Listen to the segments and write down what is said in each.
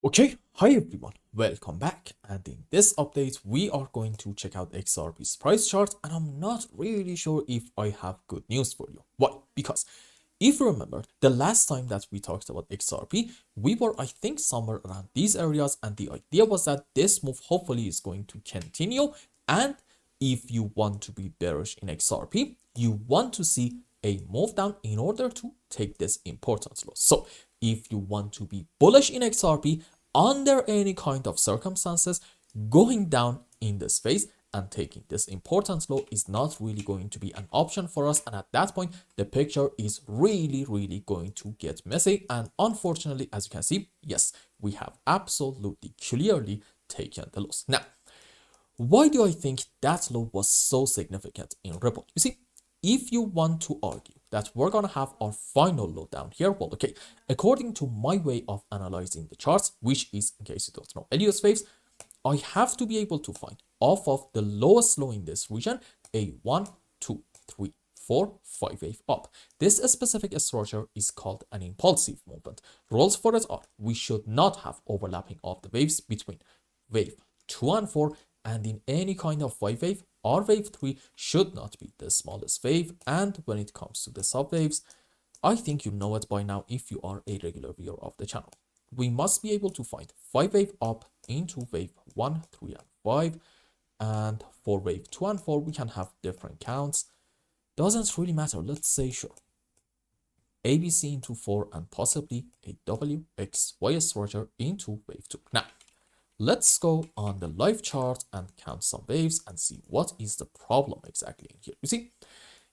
Okay, hi everyone, welcome back, and in this update we are going to check out XRP's price chart, and I'm not really sure if I have good news for you. Why? Because if you remember, the last time that we talked about XRP, we were I think somewhere around these areas, and the idea was that this move hopefully is going to continue, and if you want to be bearish in XRP, you want to see a move down in order to take this important loss. So if you want to be bullish in XRP under any kind of circumstances, going down in this phase and taking this important low is not really going to be an option for us, and at that point the picture is really going to get messy. And unfortunately, as you can see, yes, we have absolutely clearly taken the loss. Now, why do I think that low was so significant in Ripple? You see, if you want to argue that we're gonna have our final low down here, well, okay, according to my way of analyzing the charts, which is, in case you don't know, Elliot's waves, I have to be able to find off of the lowest low in this region a 1, 2, 3, 4, 5 wave up. This specific structure is called an impulsive movement. Rules for it are we should not have overlapping of the waves between wave 2 and 4, and in any kind of 5 wave, our wave 3 should not be the smallest wave. And when it comes to the subwaves, I think you know it by now if you are a regular viewer of the channel. We must be able to find 5 wave up into wave 1, 3, and 5. And for wave 2 and 4, we can have different counts. Doesn't really matter. Let's say sure. ABC into 4 and possibly a WXY structure into wave 2. Now, let's go on the live chart and count some waves and see what is the problem exactly in here. You see,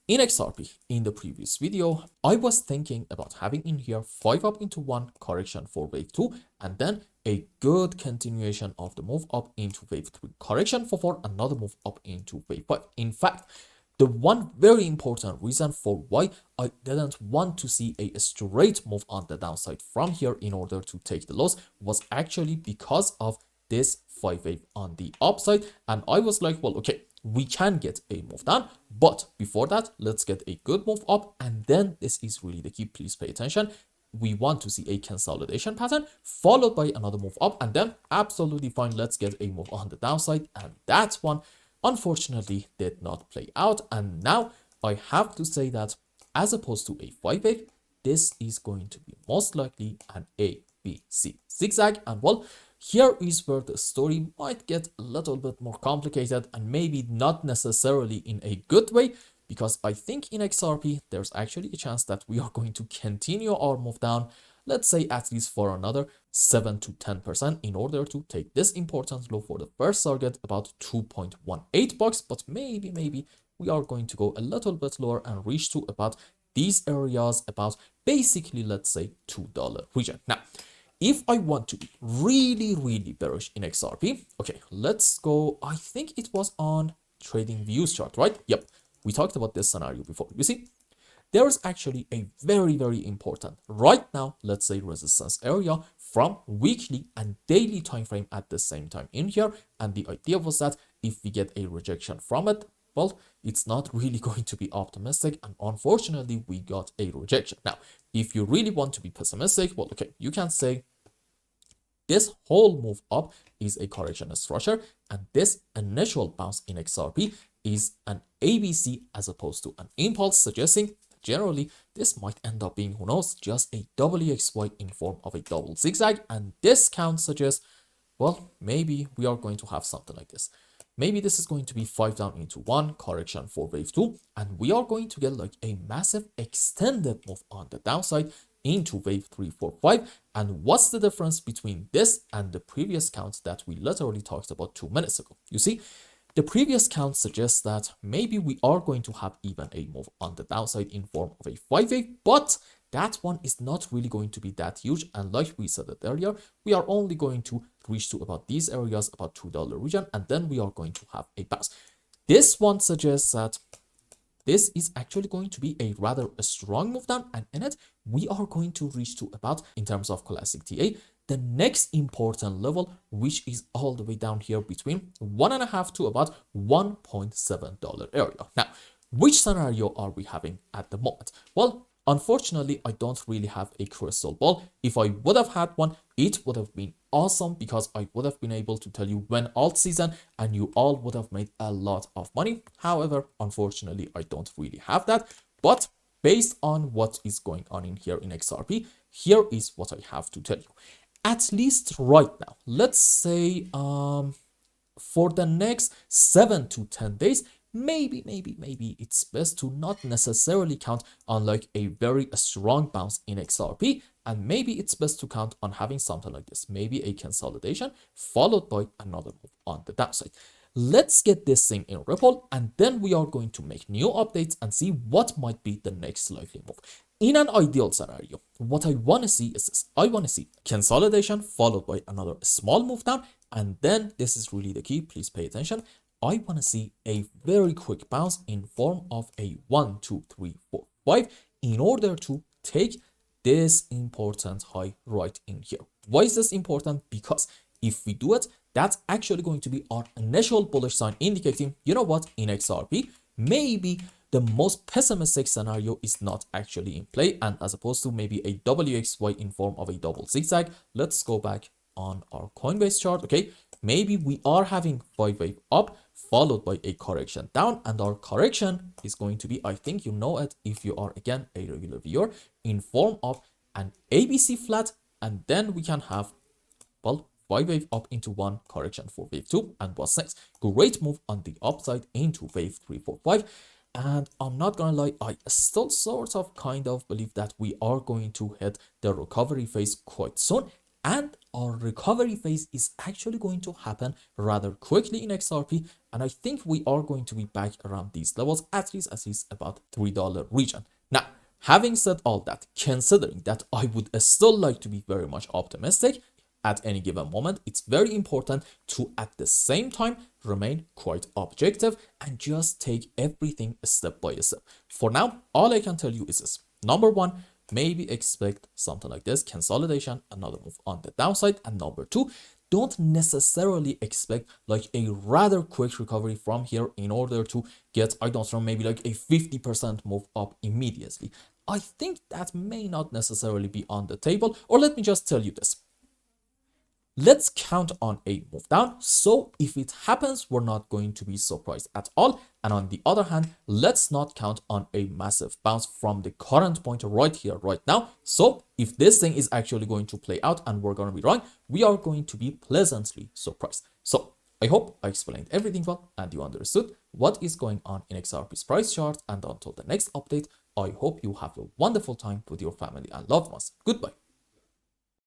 in XRP, in the previous video, I was thinking about having in here 5 up into 1 correction for wave 2, and then a good continuation of the move up into wave 3 correction for 4, another move up into wave 5. In fact, the one very important reason for why I didn't want to see a straight move on the downside from here in order to take the loss was actually because of this 5 wave on the upside. And I was like, well, okay, we can get a move down, but before that, let's get a good move up. And then this is really the key, please pay attention. We want to see a consolidation pattern followed by another move up, and then absolutely fine, let's get a move on the downside. And that one unfortunately did not play out. And now I have to say that as opposed to a 5 wave, this is going to be most likely an A, B, C zigzag. And well, here is where the story might get a little bit more complicated, and maybe not necessarily in a good way, because I think in XRP there's actually a chance that we are going to continue our move down, let's say at least for another 7 to 10% in order to take this important low for the first target, about 2.18 bucks. But maybe we are going to go a little bit lower and reach to about these areas, about basically, let's say, $2 region. Now, if I want to be really bearish in XRP, okay, let's go. I think it was on Trading Views chart, right? Yep, we talked about this scenario before. You see, there is actually a very important right now, let's say, resistance area from weekly and daily time frame at the same time in here. And the idea was that if we get a rejection from it, well, it's not really going to be optimistic, and unfortunately we got a rejection. Now, if you really want to be pessimistic, well, okay, you can say this whole move up is a correction structure, and this initial bounce in XRP is an ABC as opposed to an impulse, suggesting that generally this might end up being, who knows, just a WXY in form of a double zigzag. And this count suggests, well, maybe we are going to have something like this. Maybe this is going to be 5 down into 1 correction for wave 2, and we are going to get like a massive extended move on the downside into wave 3, 4, 5. And what's the difference between this and the previous count that we literally talked about 2 minutes ago? You see, the previous count suggests that maybe we are going to have even a move on the downside in form of a 5 wave, but that one is not really going to be that huge. And like we said it earlier, we are only going to reach to about these areas, about $2 region, and then we are going to have a bounce. This one suggests that this is actually going to be a rather strong move down, and in it we are going to reach to about, in terms of classic TA, the next important level, which is all the way down here between 1.5 to about $1.7 area. Now, which scenario are we having at the moment? Well, unfortunately, I don't really have a crystal ball. If I would have had one, it would have been awesome because I would have been able to tell you when alt season and you all would have made a lot of money. However, unfortunately, I don't really have that. But based on what is going on in here in XRP, here is what I have to tell you. At least right now, let's say for the next 7 to 10 days, maybe it's best to not necessarily count on like a very strong bounce in XRP, and maybe it's best to count on having something like this, maybe a consolidation followed by another move on the downside. Let's get this thing in Ripple, and then we are going to make new updates and see what might be the next likely move. In an ideal scenario, what I want to see is this. I want to see consolidation followed by another small move down, and then this is really the key, please pay attention. I want to see a very quick bounce in form of a 1, 2, 3, 4, 5 in order to take this important high right in here. Why is this important? Because if we do it, that's actually going to be our initial bullish sign indicating, you know what, in XRP, maybe the most pessimistic scenario is not actually in play, and as opposed to maybe a WXY in form of a double zigzag. Let's go back on our Coinbase chart. Okay, maybe we are having 5-wave up followed by a correction down, and our correction is going to be, I think you know it if you are again a regular viewer, in form of an ABC flat, and then we can have, well, 5-wave up into 1, correction for wave 2, and what's next? Great move on the upside into wave 3, 4, 5. And I'm not gonna lie, I still sort of kind of believe that we are going to hit the recovery phase quite soon, and our recovery phase is actually going to happen rather quickly in XRP, and I think we are going to be back around these levels, at least about $3 region. Now, having said all that, considering that I would still like to be very much optimistic at any given moment, it's very important to at the same time remain quite objective and just take everything step by step. For now, all I can tell you is this. Number one, maybe expect something like this, consolidation, another move on the downside. And number two, don't necessarily expect like a rather quick recovery from here in order to get, I don't know, maybe like a 50% move up immediately. I think that may not necessarily be on the table. Or let me just tell you this. Let's count on a move down. So if it happens, we're not going to be surprised at all. And on the other hand, let's not count on a massive bounce from the current point right here, right now. So if this thing is actually going to play out and we're going to be wrong, we are going to be pleasantly surprised. So I hope I explained everything well and you understood what is going on in XRP's price chart. And until the next update, I hope you have a wonderful time with your family and loved ones. Goodbye.